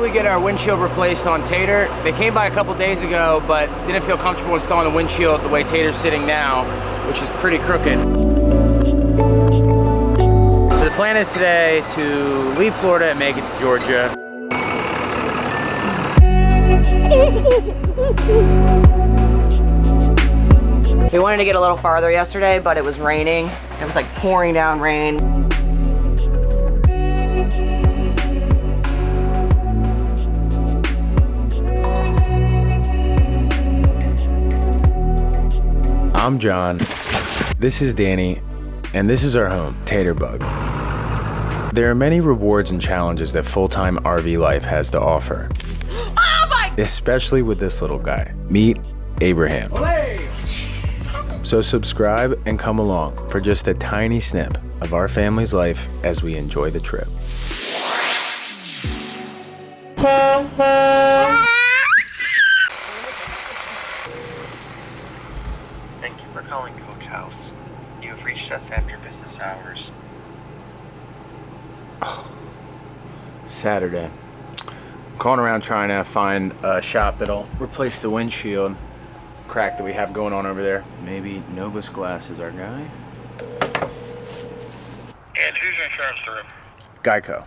we get our windshield replaced on Tater. They came by a couple days ago, but didn't feel comfortable installing the windshield the way Tater's sitting now, which is pretty crooked. So the plan is today to leave Florida and make it to Georgia. We wanted to get a little farther yesterday, but it was raining. It was like pouring down rain. I'm John, this is Danny, and this is our home, Taterbug. There are many rewards and challenges that full-time RV life has to offer. Oh my! Especially with this little guy. Meet Abraham. So subscribe and come along for just a tiny snip of our family's life as we enjoy the trip. Thank you for calling Coach House. You have reached us after business hours. Saturday. I'm calling around trying to find a shop that'll replace the windshield crack that we have going on over there. Maybe Novus Glass is our guy. And who's your insurance through? Geico.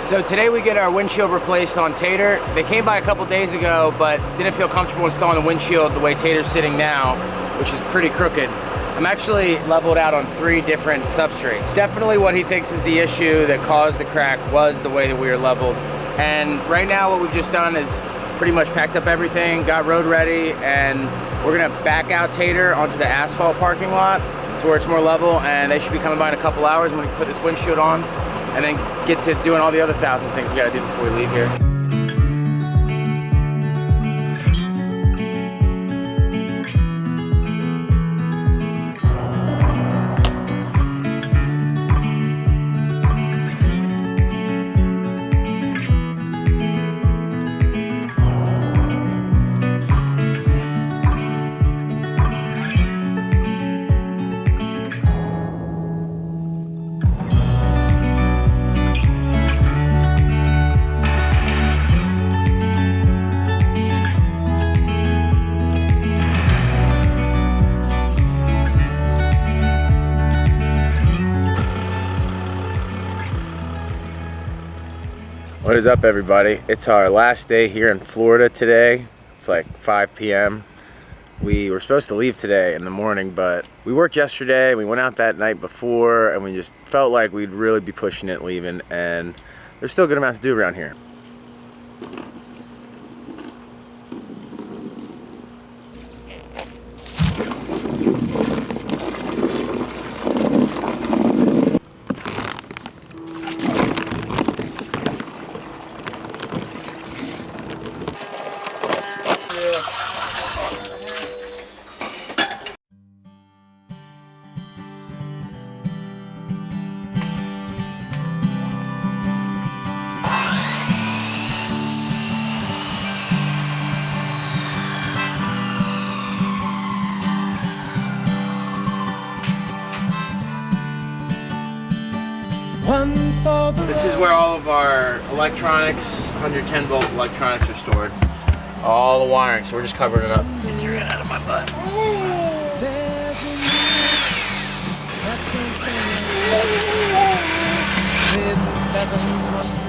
So today we get our windshield replaced on Tater. They came by a couple days ago, but didn't feel comfortable installing the windshield the way Tater's sitting now, which is pretty crooked. I'm actually leveled out on 3 different substrates. Definitely what he thinks is the issue that caused the crack was the way that we were leveled. And right now what we've just done is pretty much packed up everything, got road ready, and we're gonna back out Tater onto the asphalt parking lot to where it's more level, and they should be coming by in a couple hours when we put this windshield on, and then get to doing all the other 1,000 things we gotta do before we leave here. What is up, everybody? It's our last day here in Florida today. It's like 5 p.m. We were supposed to leave today in the morning, but we worked yesterday, we went out that night before, and we just felt like we'd really be pushing it leaving, and there's still a good amount to do around here. This is where all of our electronics, 110 volt electronics are stored. All the wiring, so we're just covering it up. Get your head out of my butt.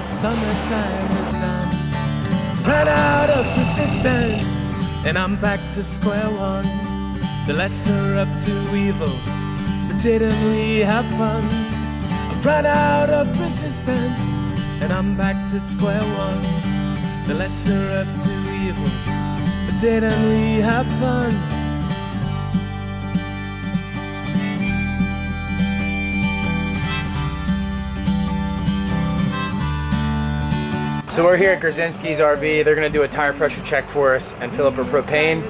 Summertime is done. Ran out of resistance, and I'm back to square one. The lesser of 2 evils, but didn't we have fun? Ran out of resistance, and I'm back to square one. The lesser of 2 evils, but didn't we have fun? So we're here at Grzinski's RV. They're gonna do a tire pressure check for us and fill up our propane.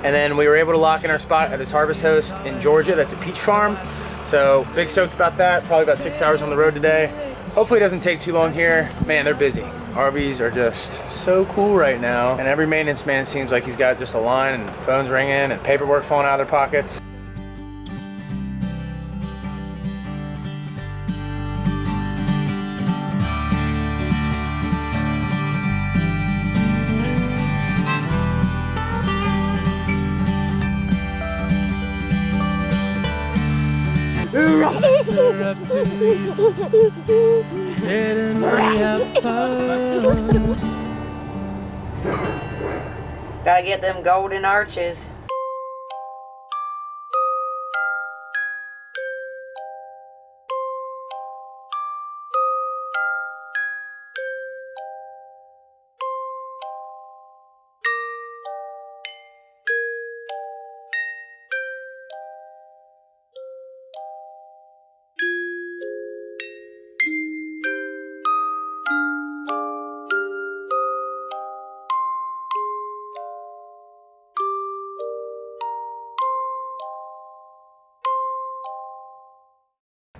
And then we were able to lock in our spot at this Harvest Host in Georgia. That's a peach farm. So big stoked about that. Probably about 6 hours on the road today. Hopefully it doesn't take too long here. Man, they're busy. RVs are just so cool right now. And every maintenance man seems like he's got just a line and phones ringing and paperwork falling out of their pockets. lesser of two evils. Didn't we have fun? Gotta get them golden arches.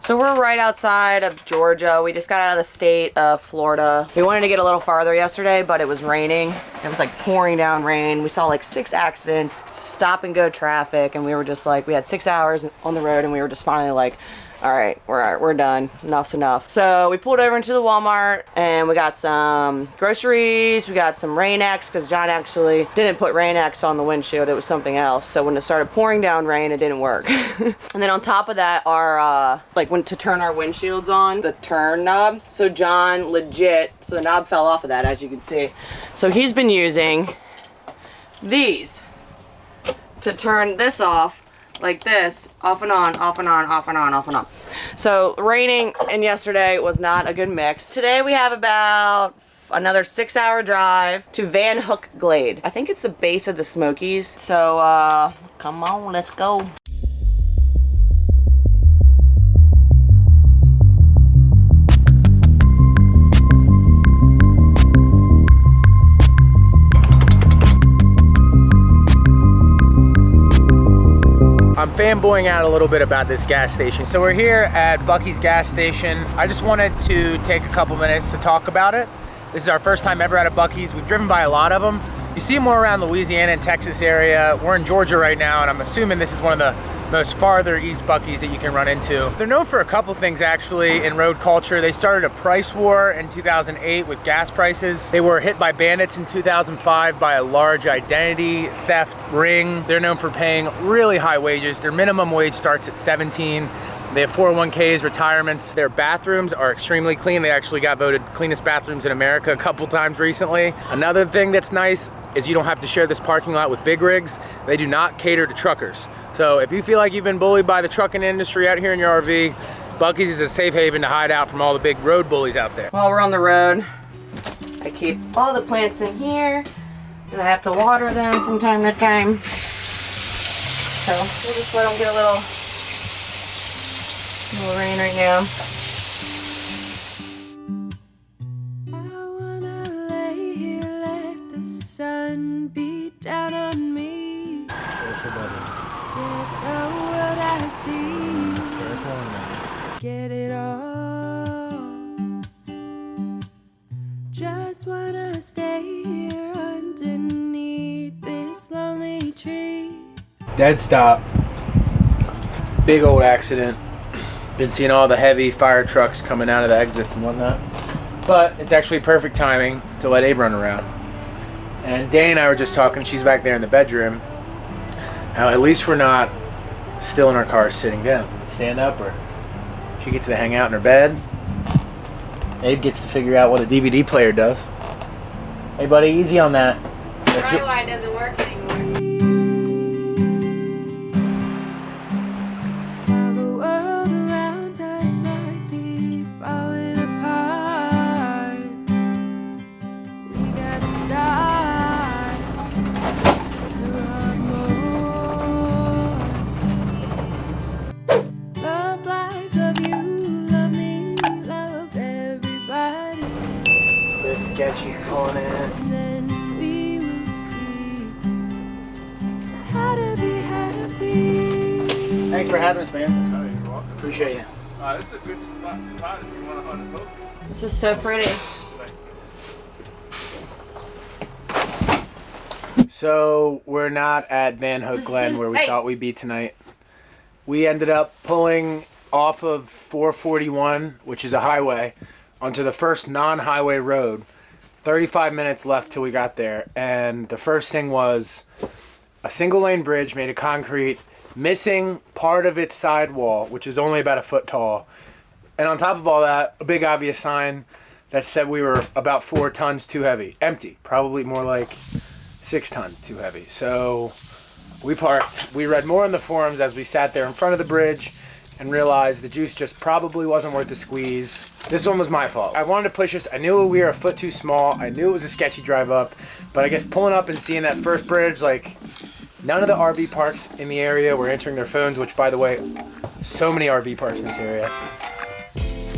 So we're right outside of Georgia. We just got out of the state of Florida. We wanted to get a little farther yesterday, but it was raining. It was like pouring down rain. We saw like 6 accidents, stop and go traffic, and we were just like, we had 6 hours on the road, and we were just finally like, all right, we're done. Enough's enough. So we pulled over into the Walmart and we got some groceries. We got some Rain-X because John actually didn't put Rain-X on the windshield. It was something else. So when it started pouring down rain, it didn't work. And then on top of that, our like when to turn our windshields on, the turn knob. So John legit, so the knob fell off of that, as you can see. So he's been using these to turn this off. Like this, off and on, off and on, off and on, off and on. So raining and yesterday was not a good mix. Today we have about another 6-hour drive to Van Hook Glade. I think it's the base of the Smokies. So come on, let's go. I'm fanboying out a little bit about this gas station. So we're here at Buc-ee's gas station. I just wanted to take a couple minutes to talk about it. This is our first time ever at a Buc-ee's. We've driven by a lot of them. You see them more around Louisiana and Texas area. We're in Georgia right now, and I'm assuming this is one of the most farther east Buc-ee's that you can run into. They're known for a couple things actually in road culture. They started a price war in 2008 with gas prices. They were hit by bandits in 2005 by a large identity theft ring. They're known for paying really high wages. Their minimum wage starts at 17. They have 401ks, retirements. Their bathrooms are extremely clean. They actually got voted cleanest bathrooms in America a couple times recently. Another thing that's nice is you don't have to share this parking lot with big rigs. They do not cater to truckers. So if you feel like you've been bullied by the trucking industry out here in your RV, Buc-ee's is a safe haven to hide out from all the big road bullies out there. While we're on the road, I keep all the plants in here, and I have to water them from time to time. So we'll just let them get a little rain right now. I wanna lay here, let the sun beat down on me. Get what I see. Get it all. Just wanna stay here underneath this lonely tree. Dead stop. Big old accident. Been seeing all the heavy fire trucks coming out of the exits and whatnot. But it's actually perfect timing to let Abe run around. And Danny and I were just talking, she's back there in the bedroom. Now at least we're not still in our cars sitting down. Stand up, or she gets to hang out in her bed. Abe gets to figure out what a DVD player does. Hey buddy, easy on that. Probably why it doesn't work anymore. Sketchy pulling in. Then we will see how to be happy. Thanks for having us, man. Oh, you're welcome. Appreciate you. This is a good spot if you want to hunt a boat. This is so pretty. So we're not at Van Hook Glen where we thought we'd be tonight. We ended up pulling off of 441, which is a highway, onto the first non-highway road. 35 minutes left till we got there, and the first thing was a single lane bridge made of concrete missing part of its sidewall, which is only about a foot tall. And on top of all that, a big obvious sign that said we were about 4 tons too heavy. Empty, probably more like 6 tons too heavy. So we parked. We read more on the forums as we sat there in front of the bridge and realized the juice just probably wasn't worth the squeeze. This one was my fault. I wanted to push us. I knew we were a foot too small. I knew it was a sketchy drive up, but I guess pulling up and seeing that first bridge, like, none of the RV parks in the area were answering their phones, which, by the way, so many RV parks in this area.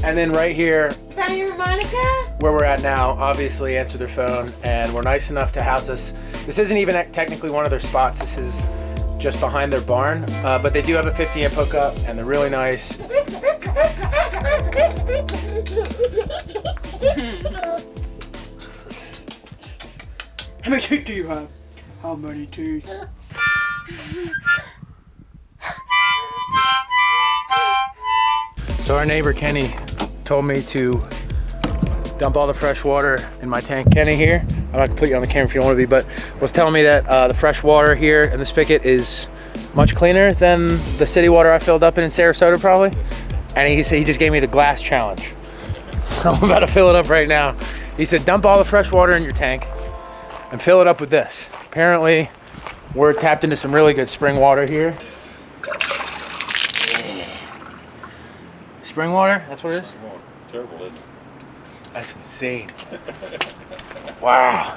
And then right here, where we're at now, obviously answer their phone, and we're nice enough to house us. This isn't even technically one of their spots. This is just behind their barn, but they do have a 50 amp hookup, and they're really nice. How many teeth do you have? How many teeth? So our neighbor Kenny told me to dump all the fresh water in my tank. Kenny here, I'm not gonna put you on the camera if you don't want to be, but was telling me that the fresh water here in the spigot is much cleaner than the city water I filled up in Sarasota probably. And he said he just gave me the glass challenge. So I'm about to fill it up right now. He said dump all the fresh water in your tank and fill it up with this. Apparently we're tapped into some really good spring water here. Spring water? That's what it is? Terrible, isn't it? That's insane. Wow.